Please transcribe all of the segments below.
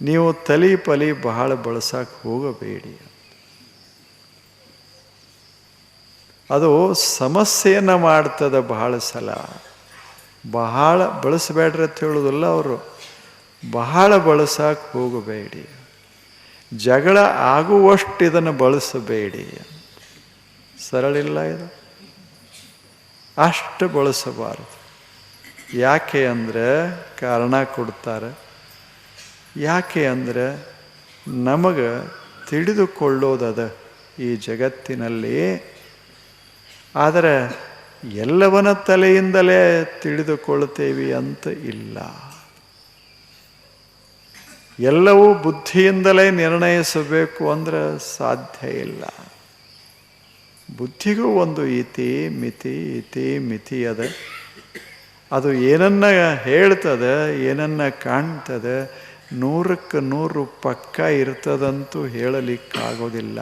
ನೀವು ತಲಿ ಪಲಿ ಬಹಳ ಬಳಸಕ್ಕೆ ಹೋಗಬೇಡಿ. ಅದು ಸಮಸ್ಯೆಯನ್ನು ಮಾಡ್ತದೆ. ಬಹಳ ಸಲ ಬಹಳ ಬಳಸಬೇಡ್ರಿ ಅಂತ ಹೇಳೋದಿಲ್ಲ ಅವರು, ಬಹಳ ಬಳಸಕ್ಕೆ ಹೋಗಬೇಡಿ. ಜಗಳ ಆಗುವಷ್ಟು ಇದನ್ನು ಬಳಸಬೇಡಿ. ಸರಳಿಲ್ಲ ಇದು, ಅಷ್ಟು ಬಳಸಬಾರದು. ಯಾಕೆ ಅಂದರೆ ಕಾರಣ ಕೊಡ್ತಾರೆ. ಯಾಕೆ ಅಂದರೆ ನಮಗೆ ತಿಳಿದುಕೊಳ್ಳೋದದ ಈ ಜಗತ್ತಿನಲ್ಲಿ. ಆದರೆ ಎಲ್ಲವನ್ನ ತಲೆಯಿಂದಲೇ ತಿಳಿದುಕೊಳ್ಳುತ್ತೇವೆ ಅಂತ ಇಲ್ಲ. ಎಲ್ಲವೂ ಬುದ್ಧಿಯಿಂದಲೇ ನಿರ್ಣಯಿಸಬೇಕು ಅಂದರೆ ಸಾಧ್ಯ ಇಲ್ಲ. ಬುದ್ಧಿಗೂ ಒಂದು ಮಿತಿ ಅದ. ಅದು ಏನನ್ನ ಹೇಳ್ತದೆ, ಏನನ್ನ ಕಾಣ್ತದೆ, 100ಕ್ಕೆ 100 ಪಕ್ಕ ಇರ್ತದಂತೂ ಹೇಳಲಿಕ್ಕಾಗೋದಿಲ್ಲ.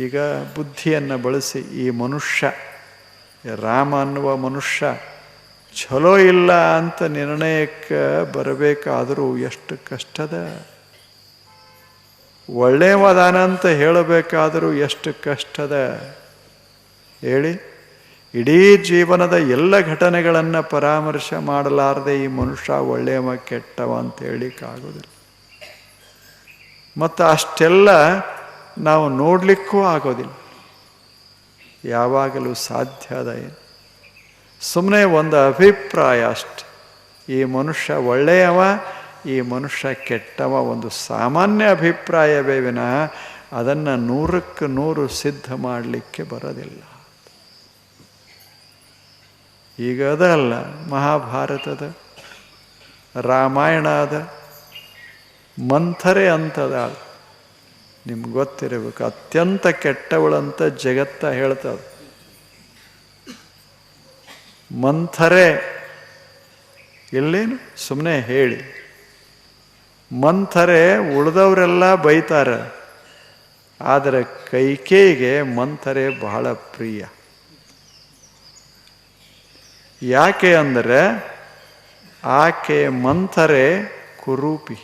ಈಗ ಬುದ್ಧಿಯನ್ನು ಬಳಸಿ ಈ ಮನುಷ್ಯ, ರಾಮ ಅನ್ನುವ ಮನುಷ್ಯ ಚಲೋ ಇಲ್ಲ ಅಂತ ನಿರ್ಣಯಕ್ಕೆ ಬರಬೇಕಾದರೂ ಎಷ್ಟು ಕಷ್ಟದ. ಒಳ್ಳೆಯವಾದಾನ ಅಂತ ಹೇಳಬೇಕಾದರೂ ಎಷ್ಟು ಕಷ್ಟದ ಹೇಳಿ. ಇಡೀ ಜೀವನದ ಎಲ್ಲ ಘಟನೆಗಳನ್ನು ಪರಾಮರ್ಶೆ ಮಾಡಲಾರದೆ ಈ ಮನುಷ್ಯ ಒಳ್ಳೆಯವ ಕೆಟ್ಟವ ಅಂತ ಹೇಳಲಿಕ್ಕಾಗೋದಿಲ್ಲ. ಮತ್ತು ಅಷ್ಟೆಲ್ಲ ನಾವು ನೋಡಲಿಕ್ಕೂ ಆಗೋದಿಲ್ಲ. ಯಾವಾಗಲೂ ಸಾಧ್ಯ ಅದ ಏನು? ಸುಮ್ಮನೆ ಒಂದು ಅಭಿಪ್ರಾಯ ಅಷ್ಟೆ. ಈ ಮನುಷ್ಯ ಒಳ್ಳೆಯವ, ಈ ಮನುಷ್ಯ ಕೆಟ್ಟವ, ಒಂದು ಸಾಮಾನ್ಯ ಅಭಿಪ್ರಾಯವೇ ವಿನಃ ಅದನ್ನು 100ಕ್ಕೆ 100 ಸಿದ್ಧ ಮಾಡಲಿಕ್ಕೆ ಬರೋದಿಲ್ಲ. ಈಗ ಅದಲ್ಲ, ಮಹಾಭಾರತದ, ರಾಮಾಯಣ ಅದ, ಮಂಥರೆ ಅಂತದ. ನಿಮ್ಗೆ ಗೊತ್ತಿರಬೇಕು, ಅತ್ಯಂತ ಕೆಟ್ಟವಳಂತ ಜಗತ್ತ ಹೇಳ್ತದೆ. ಮಂಥರೆ ಎಲ್ಲೇನು ಸುಮ್ಮನೆ ಹೇಳಿ. ಮಂಥರೆ ಉಳಿದವರೆಲ್ಲ ಬೈತಾರೆ, ಆದರೆ ಕೈಕೇಯಿಗೆ ಮಂಥರೆ ಬಹಳ ಪ್ರಿಯ. ಯಾಕೆ ಅಂದರೆ ಆಕೆ ಮಂಥರೆ ಕುರೂಪಿ.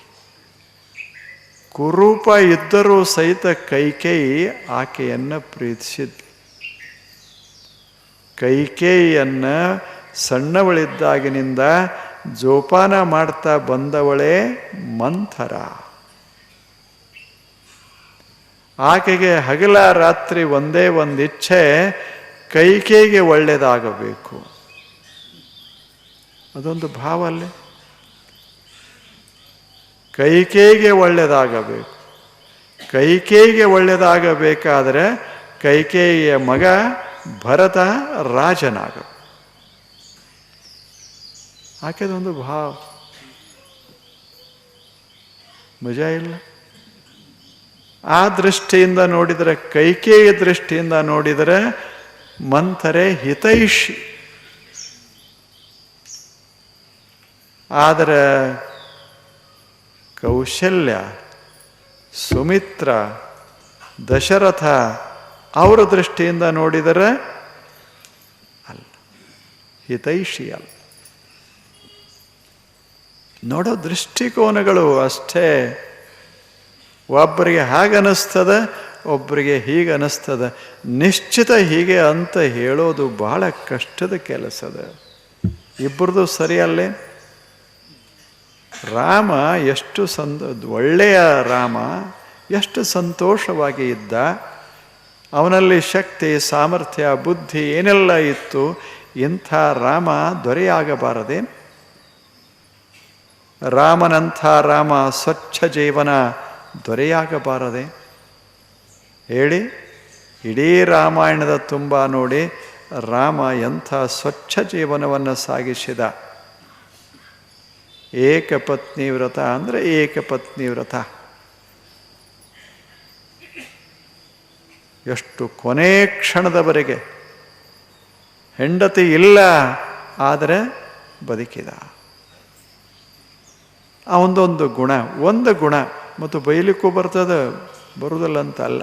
ಕುರೂಪ ಇದ್ದರೂ ಸಹಿತ ಕೈಕೇಯಿ ಆಕೆಯನ್ನು ಪ್ರೀತಿಸಿದ್ಲು. ಕೈಕೇಯಿಯನ್ನು ಸಣ್ಣವಳಿದ್ದಾಗಿನಿಂದ ಜೋಪಾನ ಮಾಡ್ತಾ ಬಂದವಳೇ ಮಂಥರ. ಆಕೆಗೆ ಹಗಲ ರಾತ್ರಿ ಒಂದೇ ಒಂದು ಇಚ್ಛೆ, ಕೈಕೇಯಿಗೆ ಒಳ್ಳೆಯದಾಗಬೇಕು. ಅದೊಂದು ಭಾವ ಅಲ್ಲೇ. ಕೈಕೇಯಿಗೆ ಒಳ್ಳೆಯದಾಗಬೇಕು. ಕೈಕೇಯಿಗೆ ಒಳ್ಳೆಯದಾಗಬೇಕಾದರೆ ಕೈಕೇಯಿಯ ಮಗ ಭರತ ರಾಜನಾಗ. ಆಕೆದೊಂದು ಭಾವ. ಮಜಾ ಇಲ್ಲ. ಆ ದೃಷ್ಟಿಯಿಂದ ನೋಡಿದರೆ, ಕೈಕೇಯಿಯ ದೃಷ್ಟಿಯಿಂದ ನೋಡಿದರೆ ಮಂಥರೆ ಹಿತೈಷಿ. ಆದರೆ ಕೌಶಲ್ಯ, ಸುಮಿತ್ರ, ದಶರಥ ಅವರ ದೃಷ್ಟಿಯಿಂದ ನೋಡಿದರೆ ಅಲ್ಲ, ಹಿತೈಷಿ ಅಲ್ಲ. ನೋಡೋ ದೃಷ್ಟಿಕೋನಗಳು ಅಷ್ಟೇ. ಒಬ್ಬರಿಗೆ ಹಾಗನ್ನಿಸ್ತದೆ, ಒಬ್ಬರಿಗೆ ಹೀಗೆ ಅನ್ನಿಸ್ತದೆ. ನಿಶ್ಚಿತ ಹೀಗೆ ಅಂತ ಹೇಳೋದು ಬಹಳ ಕಷ್ಟದ ಕೆಲಸದ. ಇಬ್ಬರದು ಸರಿಯಲ್ಲೇ. ರಾಮ ಎಷ್ಟು ಒಳ್ಳೆಯ ರಾಮ ಎಷ್ಟು ಸಂತೋಷವಾಗಿ ಇದ್ದ. ಅವನಲ್ಲಿ ಶಕ್ತಿ, ಸಾಮರ್ಥ್ಯ, ಬುದ್ಧಿ ಏನೆಲ್ಲ ಇತ್ತು. ಇಂಥ ರಾಮ ದೊರೆಯಾಗಬಾರದೆ? ರಾಮನಂಥ ರಾಮ ಸ್ವಚ್ಛ ಜೀವನ ದೊರೆಯಾಗಬಾರದೆ ಹೇಳಿ? ಇಡೀ ರಾಮಾಯಣದ ತುಂಬ ನೋಡಿ, ರಾಮ ಎಂಥ ಸ್ವಚ್ಛ ಜೀವನವನ್ನು ಸಾಗಿಸಿದ. ಏಕಪತ್ನಿ ವ್ರತ ಅಂದರೆ ಏಕಪತ್ನಿ ವ್ರತ. ಎಷ್ಟು ಕೊನೆ ಕ್ಷಣದವರೆಗೆ ಹೆಂಡತಿ ಇಲ್ಲ, ಆದರೆ ಬದುಕಿದ. ಅವನದೊಂದು ಗುಣ, ಒಂದು ಗುಣ. ಮತ್ತು ಬೈಲಿಕ್ಕೂ ಬರ್ತದೆ, ಬರುವುದಿಲ್ಲ ಅಂತ ಅಲ್ಲ.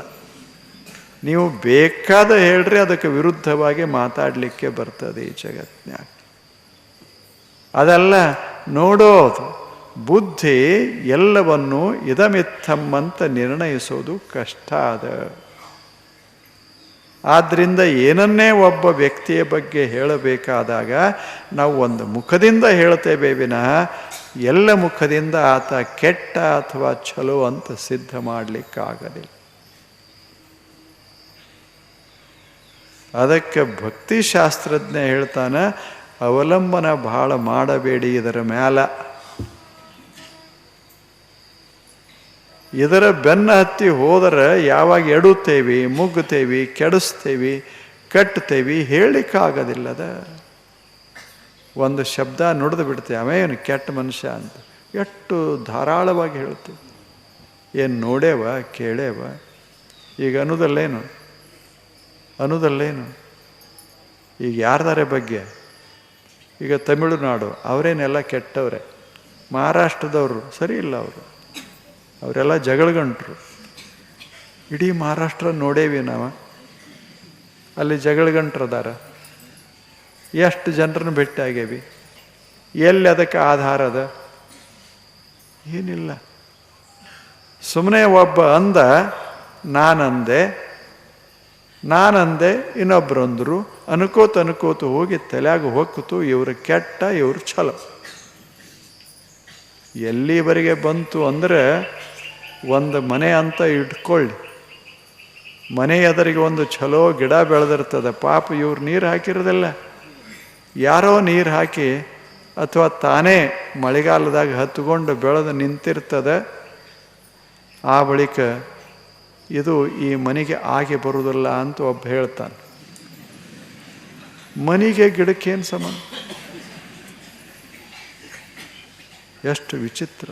ನೀವು ಬೇಕಾದ ಹೇಳ್ರಿ, ಅದಕ್ಕೆ ವಿರುದ್ಧವಾಗಿ ಮಾತಾಡಲಿಕ್ಕೆ ಬರ್ತದೆ ಈ ಜಗತ್ತಿನಾಗ. ಅದೆಲ್ಲ ನೋಡೋದು, ಬುದ್ಧಿ ಎಲ್ಲವನ್ನು ಇದಮಿತ್ತಮ್ಮಂತ ನಿರ್ಣಯಿಸೋದು ಕಷ್ಟ ಅದ. ಆದ್ದರಿಂದ ಏನನ್ನೇ ಒಬ್ಬ ವ್ಯಕ್ತಿಯ ಬಗ್ಗೆ ಹೇಳಬೇಕಾದಾಗ ನಾವು ಒಂದು ಮುಖದಿಂದ ಹೇಳ್ತೇವೆ ವಿನಃ ಎಲ್ಲ ಮುಖದಿಂದ ಆತ ಕೆಟ್ಟ ಅಥವಾ ಚಲೋ ಅಂತ ಸಿದ್ಧ ಮಾಡಲಿಕ್ಕಾಗಲಿಲ್ಲ. ಅದಕ್ಕೆ ಭಕ್ತಿಶಾಸ್ತ್ರಜ್ಞ ಹೇಳ್ತಾನೆ, ಅವಲಂಬನ ಭಾಳ ಮಾಡಬೇಡಿ ಇದರ ಮ್ಯಾಲ. ಇದರ ಬೆನ್ನ ಹತ್ತಿ ಹೋದರೆ ಯಾವಾಗ ಎಡುತ್ತೇವಿ, ಮುಗ್ಗುತ್ತೇವಿ, ಕೆಡಿಸ್ತೇವಿ, ಕಟ್ತೇವಿ, ಹೇಳಲಿಕ್ಕಾಗೋದಿಲ್ಲದ. ಒಂದು ಶಬ್ದ ನುಡಿದು ಬಿಡ್ತೇವೆ, ಅವೇನು ಕೆಟ್ಟ ಮನುಷ್ಯ ಅಂತ ಎಷ್ಟು ಧಾರಾಳವಾಗಿ ಹೇಳ್ತೇವೆ. ಏನು ನೋಡೇವ, ಕೇಳೇವ, ಈಗ ಅನ್ನೋದಲ್ಲೇನು ಈಗ ಯಾರ್ದಾರೆ ಬಗ್ಗೆ? ಈಗ ತಮಿಳುನಾಡು ಅವರೇನೆಲ್ಲ ಕೆಟ್ಟವ್ರೆ, ಮಹಾರಾಷ್ಟ್ರದವರು ಸರಿ ಇಲ್ಲ, ಅವರೆಲ್ಲ ಜಗಳಗಂಟ್ರು. ಇಡೀ ಮಹಾರಾಷ್ಟ್ರ ನೋಡೇವಿ ನಾವು, ಅಲ್ಲಿ ಜಗಳಗಂಟ್ರದಾರ. ಎಷ್ಟು ಜನರನ್ನು ಭೇಟಿ ಆಗೇವಿ, ಎಲ್ಲಿ ಅದಕ್ಕೆ ಆಧಾರ ಅದ? ಏನಿಲ್ಲ. ಸುಮ್ಮನೆ ಒಬ್ಬ ಅಂದ, ನಾನಂದೆ ಇನ್ನೊಬ್ರು ಅಂದರು, ಅನ್ಕೋತ ಹೋಗಿ ತಲೆಯಾಗ ಹೊಕ್ಕಿತು ಇವ್ರು ಕೆಟ್ಟ, ಇವ್ರು ಛಲೋ. ಎಲ್ಲಿವರೆಗೆ ಬಂತು ಅಂದರೆ, ಒಂದು ಮನೆ ಅಂತ ಇಟ್ಕೊಳ್ಳಿ, ಮನೆ ಎದುರಿಗೆ ಒಂದು ಛಲೋ ಗಿಡ ಬೆಳೆದಿರ್ತದೆ. ಪಾಪ ಇವ್ರು ನೀರು ಹಾಕಿರೋದಿಲ್ಲ, ಯಾರೋ ನೀರು ಹಾಕಿ ಅಥವಾ ತಾನೇ ಮಳೆಗಾಲದಾಗ ಹತ್ಕೊಂಡು ಬೆಳೆದು ನಿಂತಿರ್ತದೆ. ಆ ಬಳಿಕ ಇದು ಈ ಮನೆಗೆ ಆಗಿ ಬರುವುದಿಲ್ಲ ಅಂತ ಒಬ್ಬ ಹೇಳ್ತಾನೆ. ಮನೆಗೆ ಗಿಡಕ್ಕೇನು ಸಂಬಂಧ? ಎಷ್ಟು ವಿಚಿತ್ರ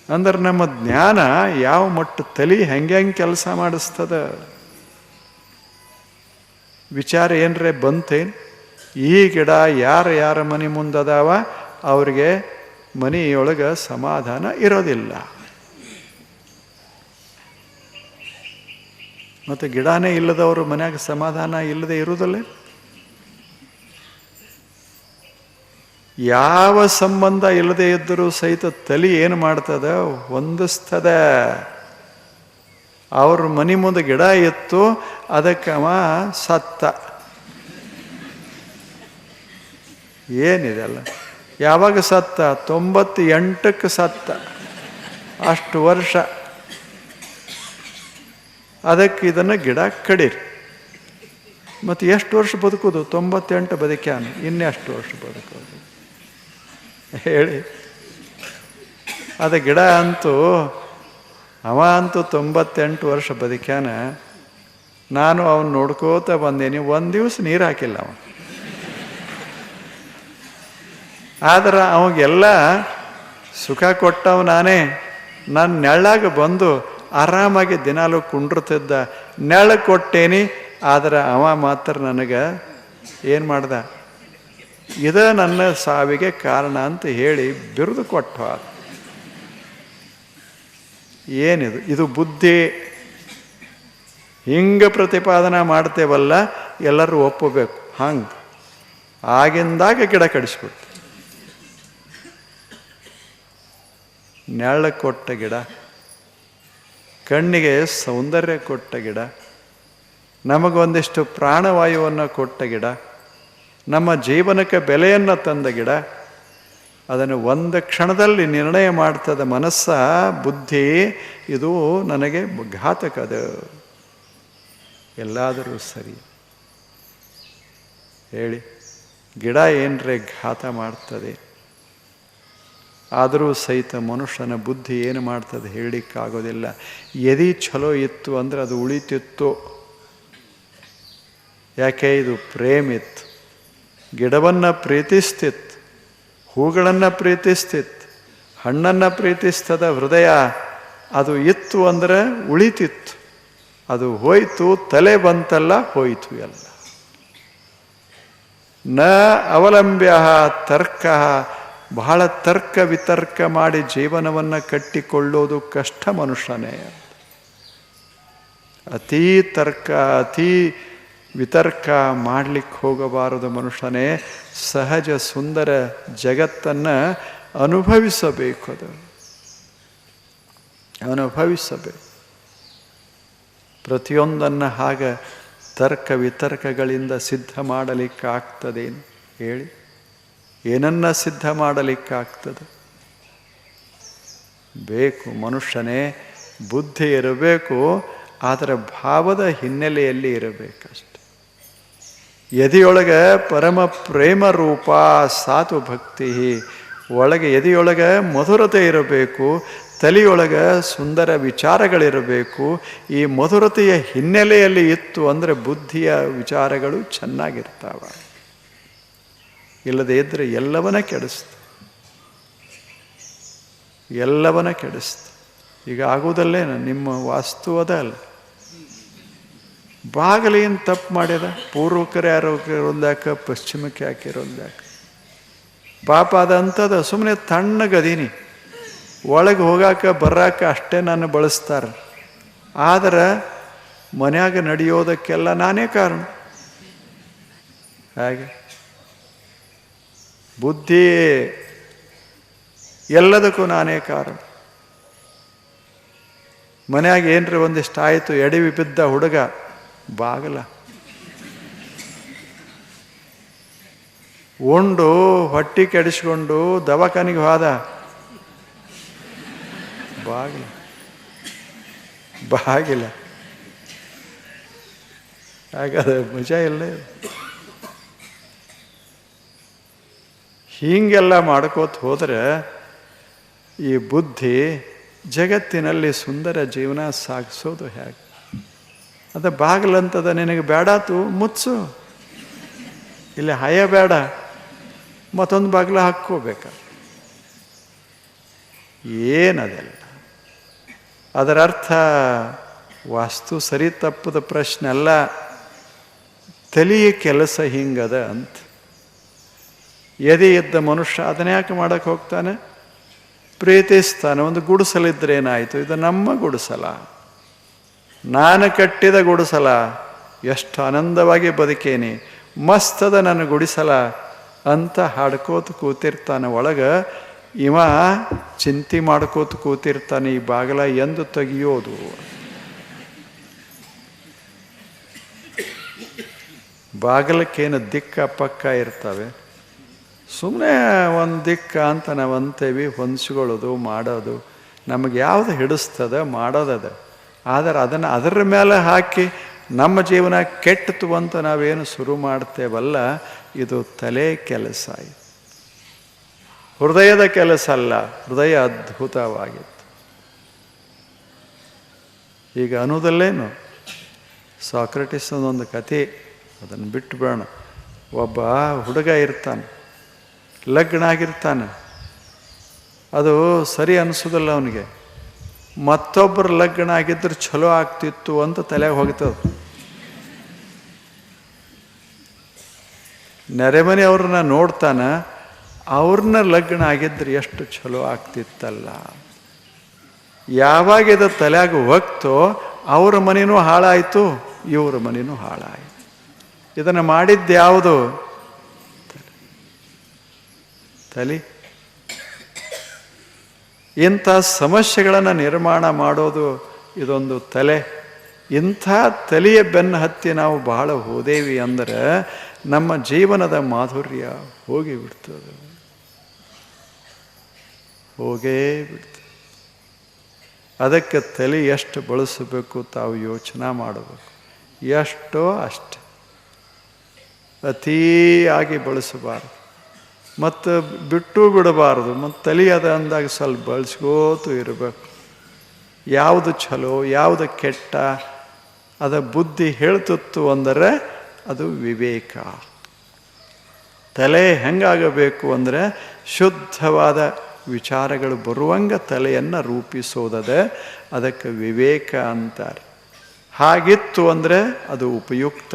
ಅಂದ್ರೆ ನಮ್ಮ ಜ್ಞಾನ ಯಾವ ಮಟ್ಟ ತಲೆ ಹೆಂಗೆ ಕೆಲಸ ಮಾಡಿಸ್ತದ. ವಿಚಾರ ಏನ್ರೆ ಬಂತೇನು? ಈ ಗಿಡ ಯಾರ ಮನೆ ಮುಂದದಾವ ಅವ್ರಿಗೆ ಮನೆಯೊಳಗೆ ಸಮಾಧಾನ ಇರೋದಿಲ್ಲ. ಮತ್ತು ಗಿಡನೇ ಇಲ್ಲದವರು ಮನ್ಯಾಗ ಸಮಾಧಾನ ಇಲ್ಲದೆ ಇರುವುದಲ್ಲ. ಯಾವ ಸಂಬಂಧ ಇಲ್ಲದೆ ಇದ್ದರೂ ಸಹಿತ ತಲೆ ಏನು ಮಾಡ್ತದ? ಹೊಂದಿಸ್ತದ. ಅವ್ರ ಮನೆ ಮುಂದೆ ಗಿಡ ಇತ್ತು, ಅದಕ್ಕೆ ಅವ ಸತ್ತ. ಏನಿದೆಲ್ಲ? ಯಾವಾಗ ಸತ್ತ? 98ಕ್ಕೆ ಸತ್ತ. ಅಷ್ಟು ವರ್ಷ. ಅದಕ್ಕೆ ಇದನ್ನು ಗಿಡ ಕಡೀರಿ. ಮತ್ತು ಎಷ್ಟು ವರ್ಷ ಬದುಕೋದು? 98 ಬದುಕ್ಯಾನ, ಇನ್ನೆಷ್ಟು ವರ್ಷ ಬದುಕೋದು ಹೇಳಿ? ಅದು ಗಿಡ ಅಂತೂ ಅವ ಅಂತೂ 98 ವರ್ಷ ಬದುಕ್ಯಾನ. ನಾನು ಅವನು ನೋಡ್ಕೋತ ಬಂದೇನಿ, ಒಂದು ದಿವಸ ನೀರು ಹಾಕಿಲ್ಲ ಅವ. ಆದ್ರೆ ಅವಾಗೆಲ್ಲ ಸುಖ ಕೊಟ್ಟವ ನಾನೇ. ನಾನು ನೆಳ್ಳಾಗ ಬಂದು ಆರಾಮಾಗಿ ದಿನಾಲು ಕುಂಡಿರ್ತಿದ್ದ. ನೆಳ ಕೊಟ್ಟೇನಿ, ಆದರೆ ಅವ ಮಾತ್ರ ನನಗೆ ಏನು ಮಾಡ್ದ? ಇದ ನನ್ನ ಸಾವಿಗೆ ಕಾರಣ ಅಂತ ಹೇಳಿ ಬಿರುದು ಕೊಟ್ಟ. ಏನಿದು? ಇದು ಬುದ್ಧಿ. ಹಿಂಗೆ ಪ್ರತಿಪಾದನೆ ಮಾಡ್ತೇವಲ್ಲ, ಎಲ್ಲರೂ ಒಪ್ಪಬೇಕು. ಹಂಗೆ ಆಗಿಂದಾಗ ಗಿಡ ಕಡಿಸ್ಬಿಡ್ತು. ನೆರಳು ಕೊಟ್ಟ ಗಿಡ, ಕಣ್ಣಿಗೆ ಸೌಂದರ್ಯ ಕೊಟ್ಟ ಗಿಡ, ನಮಗೊಂದಿಷ್ಟು ಪ್ರಾಣವಾಯುವನ್ನು ಕೊಟ್ಟ ಗಿಡ, ನಮ್ಮ ಜೀವನಕ್ಕೆ ಬೆಲೆಯನ್ನು ತಂದ ಗಿಡ, ಅದನ್ನು ಒಂದು ಕ್ಷಣದಲ್ಲಿ ನಿರ್ಣಯ ಮಾಡ್ತದ ಮನಸ್ಸ, ಬುದ್ಧಿ. ಇದು ನನಗೆ ಘಾತಕದ. ಎಲ್ಲಾದರೂ ಸರಿ ಹೇಳಿ, ಗಿಡ ಏನ್ರೆ ಘಾತ ಮಾಡ್ತದೆ. ಆದರೂ ಸಹಿತ ಮನುಷ್ಯನ ಬುದ್ಧಿ ಏನು ಮಾಡ್ತದೆ ಹೇಳಲಿಕ್ಕಾಗೋದಿಲ್ಲ. ಎದಿ ಛಲೋ ಇತ್ತು ಅಂದರೆ ಅದು ಉಳಿತಿತ್ತು. ಯಾಕೆ? ಇದು ಪ್ರೇಮಿತ್ತು, ಗಿಡವನ್ನು ಪ್ರೀತಿಸ್ತಿತ್ತು, ಹೂಗಳನ್ನು ಪ್ರೀತಿಸ್ತಿತ್ತು, ಹಣ್ಣನ್ನು ಪ್ರೀತಿಸ್ತದ ಹೃದಯ. ಅದು ಇತ್ತು ಅಂದರೆ ಉಳಿತಿತ್ತು. ಅದು ಹೋಯ್ತು, ತಲೆ ಬಂತಲ್ಲ, ಹೋಯ್ತು ಎಲ್ಲ. ನ ಅವಲಂಬ್ಯ ತರ್ಕ. ಬಹಳ ತರ್ಕ ವಿತರ್ಕ ಮಾಡಿ ಜೀವನವನ್ನು ಕಟ್ಟಿಕೊಳ್ಳೋದು ಕಷ್ಟ ಮನುಷ್ಯನೇ. ಅತೀ ತರ್ಕ, ಅತೀ ವಿತರ್ಕ ಮಾಡಲಿಕ್ಕೆ ಹೋಗಬಾರದು. ಮನುಷ್ಯನೇ ಸಹಜ ಸುಂದರ ಜಗತ್ತನ್ನು ಅನುಭವಿಸಬೇಕು. ಅದು ಅನುಭವಿಸಬೇಕು. ಪ್ರತಿಯೊಂದನ್ನು ಹಾಗೆ ತರ್ಕ ವಿತರ್ಕಗಳಿಂದ ಸಿದ್ಧ ಮಾಡಲಿಕ್ಕಾಗ್ತದೇನು ಹೇಳಿ? ಏನನ್ನ ಸಿದ್ಧ ಮಾಡಲಿಕ್ಕಾಗ್ತದೆ? ಬೇಕು ಮನುಷ್ಯನೇ ಬುದ್ಧಿ ಇರಬೇಕು, ಆದರೆ ಭಾವದ ಹಿನ್ನೆಲೆಯಲ್ಲಿ ಇರಬೇಕಷ್ಟೆ. ಎದೆಯೊಳಗೆ ಪರಮ ಪ್ರೇಮ ರೂಪ ಸಾತು ಭಕ್ತಿ, ಒಳಗೆ ಎದೆಯೊಳಗೆ ಮಧುರತೆ ಇರಬೇಕು, ತಲೆಯೊಳಗೆ ಸುಂದರ ವಿಚಾರಗಳಿರಬೇಕು. ಈ ಮಧುರತೆಯ ಹಿನ್ನೆಲೆಯಲ್ಲಿ ಇತ್ತು ಅಂದರೆ ಬುದ್ಧಿಯ ವಿಚಾರಗಳು ಚೆನ್ನಾಗಿರ್ತಾವ. ಇಲ್ಲದೇ ಇದ್ದರೆ ಎಲ್ಲವನ್ನ ಕೆಡಿಸ್ತು, ಎಲ್ಲವನ್ನ ಕೆಡಿಸ್ತು. ಈಗ ಆಗುವುದಲ್ಲೇನು? ನಿಮ್ಮ ವಾಸ್ತು ಅದ ಅಲ್ಲ, ಬಾಗಿಲೇನು ತಪ್ಪು ಮಾಡ್ಯದ? ಪೂರ್ವಕರು ಯಾರು ಇರೋದ್ಯಾಕ, ಪಶ್ಚಿಮಕ್ಕೆ ಹಾಕಿರೋದ್ಯಾಕ? ಪಾಪ ಅದಂಥದ್ದು. ಸುಮ್ಮನೆ ತಣ್ಣಗದೀನಿ, ಒಳಗೆ ಹೋಗಾಕ ಬರಾಕ ಅಷ್ಟೇ ನಾನು ಬಳಸ್ತಾರೆ. ಆದರೆ ಮನ್ಯಾಗ ನಡೆಯೋದಕ್ಕೆಲ್ಲ ನಾನೇ ಕಾರಣ. ಹಾಗೆ ಬುದ್ಧಿ ಎಲ್ಲದಕ್ಕೂ ನಾನೇ ಕಾರಣ. ಮನ್ಯಾಗ ಏನ್ರಿ ಒಂದಿಷ್ಟು ಆಯಿತು, ಎಡವಿ ಬಿದ್ದ ಹುಡುಗ ಬಾಗಲ ಉಂಡು ಹೊಟ್ಟಿ ಕೆಡಿಸ್ಕೊಂಡು ದವಾಖಾನಿಗೆ ಹೋದ, ಬಾಗಿಲ ಬಾಗಿಲ ಹಾಗಾದ್ರೆ ಮಜಾ ಇಲ್ಲ. ಹೀಗೆಲ್ಲ ಮಾಡ್ಕೋತ ಹೋದರೆ ಈ ಬುದ್ಧಿ ಜಗತ್ತಿನಲ್ಲಿ ಸುಂದರ ಜೀವನ ಸಾಗಿಸೋದು ಹೇಗೆ? ಅದು ಬಾಗಿಲಂತದ, ನಿನಗೆ ಬೇಡಾತು ಮುಚ್ಚು, ಇಲ್ಲಿ ಹಯ ಬೇಡ, ಮತ್ತೊಂದು ಬಾಗಿಲ ಹಾಕ್ಕೋಬೇಕ. ಏನದೆಲ್ಲ? ಅದರ ಅರ್ಥ ವಾಸ್ತು ಸರಿ ತಪ್ಪದ ಪ್ರಶ್ನೆ ಅಲ್ಲ, ತಲೆಯ ಕೆಲಸ ಹಿಂಗದ ಅಂತ. ಎದೆ ಇದ್ದ ಮನುಷ್ಯ ಅದನ್ನ ಯಾಕೆ ಮಾಡಕ್ಕೆ ಹೋಗ್ತಾನೆ? ಪ್ರೀತಿಸ್ತಾನೆ. ಒಂದು ಗುಡಿಸಲಿದ್ರೇನಾಯಿತು? ಇದು ನಮ್ಮ ಗುಡಿಸಲ, ನಾನು ಕಟ್ಟಿದ ಗುಡಿಸಲ, ಎಷ್ಟು ಆನಂದವಾಗಿ ಬದುಕೇನಿ, ಮಸ್ತದ ನನ್ನ ಗುಡಿಸಲ ಅಂತ ಹಾಡ್ಕೋತ ಕೂತಿರ್ತಾನೆ. ಒಳಗೆ ಇವ ಚಿಂತೆ ಮಾಡ್ಕೋತ ಕೂತಿರ್ತಾನೆ, ಈ ಬಾಗಿಲ ಎಂದು ತೆಗಿಯೋದು? ಬಾಗಿಲಕ್ಕೇನು ದಿಕ್ಕ ಪಕ್ಕ ಇರ್ತವೆ, ಸುಮ್ಮನೆ ಒಂದು ದಿಕ್ಕ ಅಂತ ನಾವು ಅಂತೇವಿ. ಹೊಂದಿಸ್ಕೊಳ್ಳೋದು ಮಾಡೋದು ನಮಗೆ ಯಾವುದು ಹಿಡಿಸ್ತದ ಮಾಡೋದದ. ಆದರೆ ಅದನ್ನು ಅದರ ಮೇಲೆ ಹಾಕಿ ನಮ್ಮ ಜೀವನ ಕೆಟ್ಟಿತು ಅಂತ ನಾವೇನು ಶುರು ಮಾಡ್ತೇವಲ್ಲ, ಇದು ತಲೆ ಕೆಲಸ. ಹೃದಯದ ಕೆಲಸ ಅಲ್ಲ. ಹೃದಯ ಅದ್ಭುತವಾಗಿತ್ತು. ಈಗ ಅನ್ನೋದಲ್ಲೇನು, ಸಾಕ್ರೆಟಿಸ್ ಒಂದು ಕತೆ, ಅದನ್ನು ಬಿಟ್ಟು ಬೇಡ. ಒಬ್ಬ ಹುಡುಗ ಇರ್ತಾನೆ, ಲಗ್ನ ಆಗಿರ್ತಾನೆ, ಅದು ಸರಿ ಅನಿಸೋದಿಲ್ಲ ಅವನಿಗೆ. ಮತ್ತೊಬ್ಬರು ಲಗ್ನ ಆಗಿದ್ರೆ ಚಲೋ ಆಗ್ತಿತ್ತು ಅಂತ ತಲೆಗೆ ಹೋಗ್ತದೆ. ನೆರೆಮನೆ ಅವ್ರನ್ನ ನೋಡ್ತಾನೆ, ಅವ್ರನ್ನ ಲಗ್ನ ಆಗಿದ್ರೆ ಎಷ್ಟು ಚಲೋ ಆಗ್ತಿತ್ತಲ್ಲ. ಯಾವಾಗ ಇದು ತಲೆಯಾಗ ಹೋಗ್ತೋ ಅವ್ರ ಮನೆಯೂ ಹಾಳಾಯಿತು, ಇವ್ರ ಮನೆಯೂ ಹಾಳಾಯಿತು. ಇದನ್ನು ಮಾಡಿದ್ದು ಯಾವುದು? ತಲೆ. ಇಂಥ ಸಮಸ್ಯೆಗಳನ್ನು ನಿರ್ಮಾಣ ಮಾಡೋದು ಇದೊಂದು ತಲೆ. ಇಂಥ ತಲೆಯ ಬೆನ್ನು ಹತ್ತಿ ನಾವು ಬಹಳ ಹೋದೇವಿ ಅಂದರೆ ನಮ್ಮ ಜೀವನದ ಮಾಧುರ್ಯ ಹೋಗಿ ಬಿಡ್ತದೆ, ಹೋಗೇ ಬಿಡ್ತದೆ. ಅದಕ್ಕೆ ತಲೆ ಎಷ್ಟು ಬಳಸಬೇಕು ತಾವು ಯೋಚನೆ ಮಾಡಬೇಕು. ಎಷ್ಟೋ ಅಷ್ಟೆ, ಅತೀಯಾಗಿ ಬಳಸಬಾರ್ದು, ಮತ್ತು ಬಿಟ್ಟು ಬಿಡಬಾರ್ದು. ಮತ್ತು ತಲೆ ಅದ ಅಂದಾಗ ಸ್ವಲ್ಪ ಬಳಸ್ಕೋತು ಇರಬೇಕು. ಯಾವುದು ಚಲೋ ಯಾವುದು ಕೆಟ್ಟ ಅದ ಬುದ್ಧಿ ಹೇಳ್ತಿತ್ತು ಅಂದರೆ ಅದು ವಿವೇಕ. ತಲೆ ಹೆಂಗಾಗಬೇಕು ಅಂದರೆ ಶುದ್ಧವಾದ ವಿಚಾರಗಳು ಬರುವಂಗೆ ತಲೆಯನ್ನು ರೂಪಿಸೋದದೆ, ಅದಕ್ಕೆ ವಿವೇಕ ಅಂತಾರೆ. ಹಾಗಿತ್ತು ಅಂದರೆ ಅದು ಉಪಯುಕ್ತ,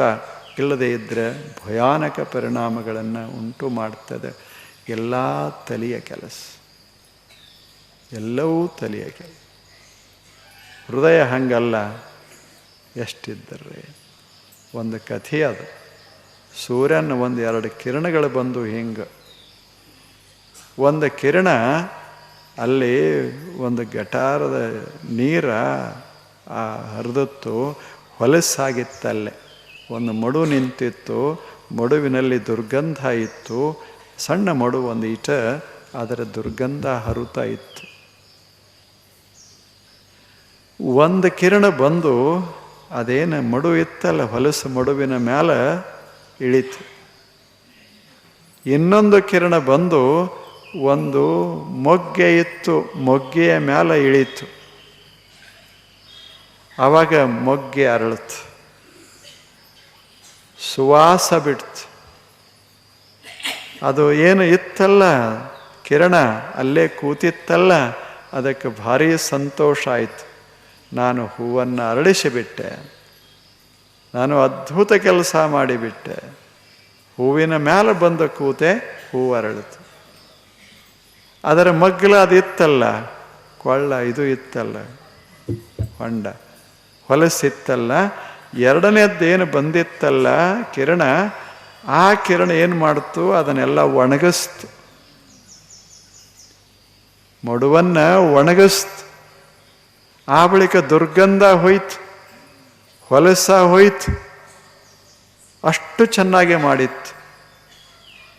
ಇಲ್ಲದೇ ಇದ್ದರೆ ಭಯಾನಕ ಪರಿಣಾಮಗಳನ್ನು ಉಂಟು ಮಾಡ್ತದೆ. ಎಲ್ಲ ತಲೆಯ ಕೆಲಸ, ಎಲ್ಲವೂ ತಲೆಯ ಕೆಲಸ. ಹೃದಯ ಹಂಗಲ್ಲ, ಎಷ್ಟಿದ್ದರೆ ಒಂದು ಕಥೆ ಅದು. ಸೂರ್ಯನ ಒಂದು 2 ಕಿರಣಗಳು ಬಂದು ಹಿಂಗೆ, ಒಂದು ಕಿರಣ ಅಲ್ಲಿ ಒಂದು ಗಟಾರದ ನೀರ ಹರಿದತ್ತು, ಹೊಲಸಾಗಿತ್ತಲ್ಲೇ. ಒಂದು ಮಡು ನಿಂತಿತ್ತು, ಮಡುವಿನಲ್ಲಿ ದುರ್ಗಂಧ ಇತ್ತು. ಸಣ್ಣ ಮಡು ಒಂದು ಈಟ, ಅದರ ದುರ್ಗಂಧ ಹರುತ್ತಾ ಇತ್ತು. ಒಂದು ಕಿರಣ ಬಂದು ಅದೇನು ಮಡು ಇತ್ತಲ್ಲ, ಹೊಲಸು ಮಡುವಿನ ಮೇಲೆ ಇಳಿತು. ಇನ್ನೊಂದು ಕಿರಣ ಬಂದು ಒಂದು ಮೊಗ್ಗೆ ಇತ್ತು, ಮೊಗ್ಗೆಯ ಮೇಲೆ ಇಳೀತು. ಆವಾಗ ಮೊಗ್ಗೆ ಅರಳಿತು, ಸುವಾಸ ಬಿಡ್ತು. ಅದು ಏನು ಇತ್ತಲ್ಲ ಕಿರಣ, ಅಲ್ಲೇ ಕೂತಿತ್ತಲ್ಲ, ಅದಕ್ಕೆ ಭಾರಿ ಸಂತೋಷ ಆಯಿತು. ನಾನು ಹೂವನ್ನು ಅರಳಿಸಿಬಿಟ್ಟೆ, ನಾನು ಅದ್ಭುತ ಕೆಲಸ ಮಾಡಿಬಿಟ್ಟೆ. ಹೂವಿನ ಮೇಲೆ ಬಂದ ಕೂತೆ, ಹೂವು ಅರಳಿತು. ಅದರ ಮಗ್ಗಲ ಅದು ಇತ್ತಲ್ಲ, ಕೊಳ್ಳ ಇದು ಇತ್ತಲ್ಲ, ಹೊಂಡ ಹೊಲಸಿತ್ತಲ್ಲ, ಎರಡನೇದ್ದೇನು ಬಂದಿತ್ತಲ್ಲ ಕಿರಣ, ಆ ಕಿರಣ ಏನು ಮಾಡ್ತು, ಅದನ್ನೆಲ್ಲ ಒಣಗಿಸ್ತು, ಮಡುವನ್ನು ಒಣಗಿಸ್ತು. ಆ ಬಳಿಕ ದುರ್ಗಂಧ ಹೋಯ್ತು, ಹೊಲಸ ಹೋಯ್ತು, ಅಷ್ಟು ಚೆನ್ನಾಗಿ ಮಾಡಿತ್ತು.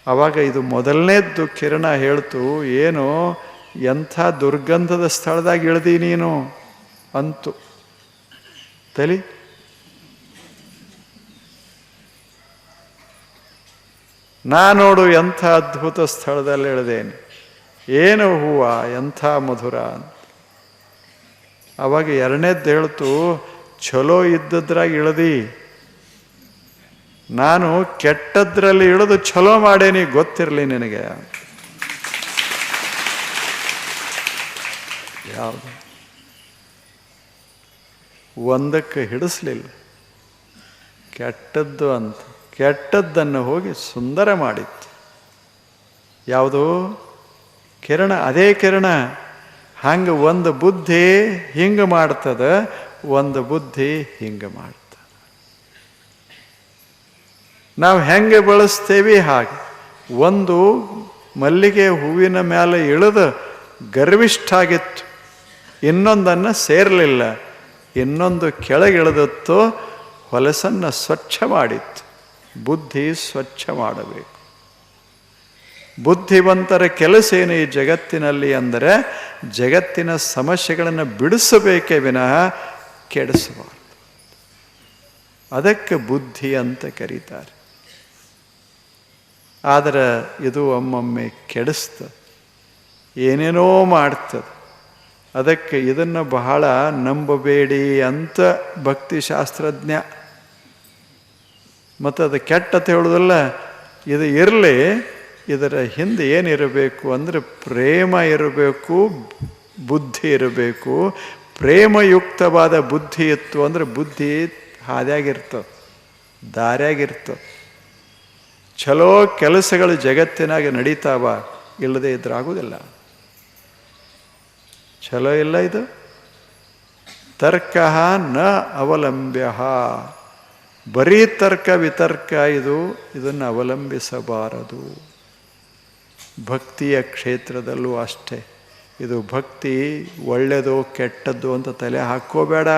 ಆವಾಗ ಇದು ಮೊದಲನೇದ್ದು ಕಿರಣ ಹೇಳ್ತು, ಏನು ಎಂಥ ದುರ್ಗಂಧದ ಸ್ಥಳದಾಗ ಇಳ್ದಿ ನೀನು ಅಂತು. ತಲಿ ನಾ ನೋಡು ಎಂಥ ಅದ್ಭುತ ಸ್ಥಳದಲ್ಲಿ ಇಳ್ದೇನೆ, ಏನು ಹೂವ, ಎಂಥ ಮಧುರ ಅಂತ. ಅವಾಗ ಎರಡನೇದ್ದು ಹೇಳ್ತು, ಚಲೋ ಇದ್ದದ್ರಾಗ ಇಳ್ದಿ, ನಾನು ಕೆಟ್ಟದ್ರಲ್ಲಿ ಇಳಿದು ಚಲೋ ಮಾಡೇನಿ, ಗೊತ್ತಿರಲಿ ನಿನಗೆ. ಯಾವುದು ಒಂದಕ್ಕೆ ಹಿಡಿಸ್ಲಿಲ್ಲ, ಕೆಟ್ಟದ್ದು ಅಂತ. ಕೆಟ್ಟದ್ದನ್ನು ಹೋಗಿ ಸುಂದರ ಮಾಡಿತ್ತು. ಯಾವುದು ಕಿರಣ, ಅದೇ ಕಿರಣ. ಹಂಗೆ ಒಂದು ಬುದ್ಧಿ ಹಿಂಗೆ ಮಾಡ್ತದ, ಒಂದು ಬುದ್ಧಿ ಹಿಂಗೆ ಮಾಡ್ತದೆ. ನಾವು ಹೆಂಗೆ ಬಳಸ್ತೇವೆ ಹಾಗೆ. ಒಂದು ಮಲ್ಲಿಗೆ ಹೂವಿನ ಮೇಲೆ ಇಳಿದು ಗರ್ವಿಷ್ಠ ಆಗಿತ್ತು, ಇನ್ನೊಂದನ್ನು ಸೇರಲಿಲ್ಲ. ಇನ್ನೊಂದು ಕೆಳಗಿಳಿದತ್ತು, ಹೊಲಸನ್ನು ಸ್ವಚ್ಛ ಮಾಡಿತ್ತು. ಬುದ್ಧಿ ಸ್ವಚ್ಛ ಮಾಡಬೇಕು. ಬುದ್ಧಿವಂತರ ಕೆಲಸ ಏನು ಈ ಜಗತ್ತಿನಲ್ಲಿ ಅಂದರೆ, ಜಗತ್ತಿನ ಸಮಸ್ಯೆಗಳನ್ನು ಬಿಡಿಸಬೇಕೇ ವಿನಃ ಕೆಡಿಸಬಾರದು. ಅದಕ್ಕೆ ಬುದ್ಧಿ ಅಂತ ಕರೀತಾರೆ. ಆದರೆ ಇದು ಒಮ್ಮೊಮ್ಮೆ ಕೆಡಿಸ್ತದೆ, ಏನೇನೋ ಮಾಡ್ತದೆ. ಅದಕ್ಕೆ ಇದನ್ನು ಬಹಳ ನಂಬಬೇಡಿ ಅಂತ ಭಕ್ತಿಶಾಸ್ತ್ರಜ್ಞ. ಮತ್ತು ಅದು ಕೆಟ್ಟತ ಹೇಳೋದಲ್ಲ, ಇದು ಇರಲಿ, ಇದರ ಹಿಂದೆ ಏನಿರಬೇಕು ಅಂದರೆ ಪ್ರೇಮ ಇರಬೇಕು, ಬುದ್ಧಿ ಇರಬೇಕು. ಪ್ರೇಮಯುಕ್ತವಾದ ಬುದ್ಧಿ ಇತ್ತು ಅಂದರೆ ಬುದ್ಧಿ ಹಾದ್ಯಾಗಿರ್ತದೆ, ದಾರ್ಯಾಗಿರ್ತದೆ. ಚಲೋ ಕೆಲಸಗಳು ಜಗತ್ತಿನಾಗ ನಡೀತಾವ, ಇಲ್ಲದೆ ಇದ್ರಾಗುವುದಿಲ್ಲ. ಚಲೋ ಇಲ್ಲ ಇದು. ತರ್ಕ ನ ಅವಲಂಬ್ಯ, ಬರೀ ತರ್ಕ ವಿತರ್ಕ ಇದನ್ನು ಅವಲಂಬಿಸಬಾರದು. ಭಕ್ತಿಯ ಕ್ಷೇತ್ರದಲ್ಲೂ ಅಷ್ಟೇ. ಇದು ಭಕ್ತಿ ಒಳ್ಳೆಯದು ಕೆಟ್ಟದ್ದು ಅಂತ ತಲೆ ಹಾಕ್ಕೋಬೇಡ.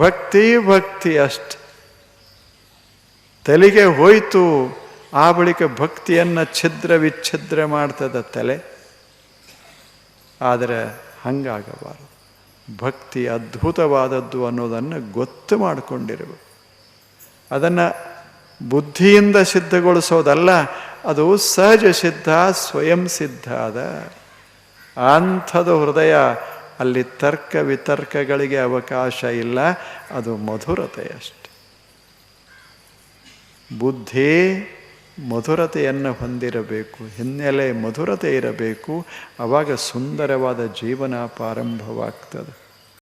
ಭಕ್ತಿ ಭಕ್ತಿ ಅಷ್ಟೆ. ತಲೆಗೆ ಹೋಯ್ತು, ಆ ಬಳಿಕ ಭಕ್ತಿಯನ್ನು ಛಿದ್ರ ವಿಚ್ಛಿದ್ರ ಮಾಡ್ತದ ತಲೆ. ಆದರೆ ಹಂಗಾಗಬಾರದು. ಭಕ್ತಿ ಅದ್ಭುತವಾದದ್ದು ಅನ್ನೋದನ್ನು ಗೊತ್ತು ಮಾಡಿಕೊಂಡಿರಬೇಕು. ಅದನ್ನು ಬುದ್ಧಿಯಿಂದ ಸಿದ್ಧಗೊಳಿಸೋದಲ್ಲ, ಅದು ಸಹಜ ಸಿದ್ಧ, ಸ್ವಯಂ ಸಿದ್ಧ ಅದ. ಅಂಥದ್ದು ಹೃದಯ. ಅಲ್ಲಿ ತರ್ಕ ವಿತರ್ಕಗಳಿಗೆ ಅವಕಾಶ ಇಲ್ಲ. ಅದು ಮಧುರತೆ ಅಷ್ಟೆ. ಬುದ್ಧಿ ಮಧುರತೆಯನ್ನು ಹೊಂದಿರಬೇಕು, ಹಿನ್ನೆಲೆ ಮಧುರತೆ ಇರಬೇಕು. ಆವಾಗ ಸುಂದರವಾದ ಜೀವನ ಪ್ರಾರಂಭವಾಗ್ತದೆ.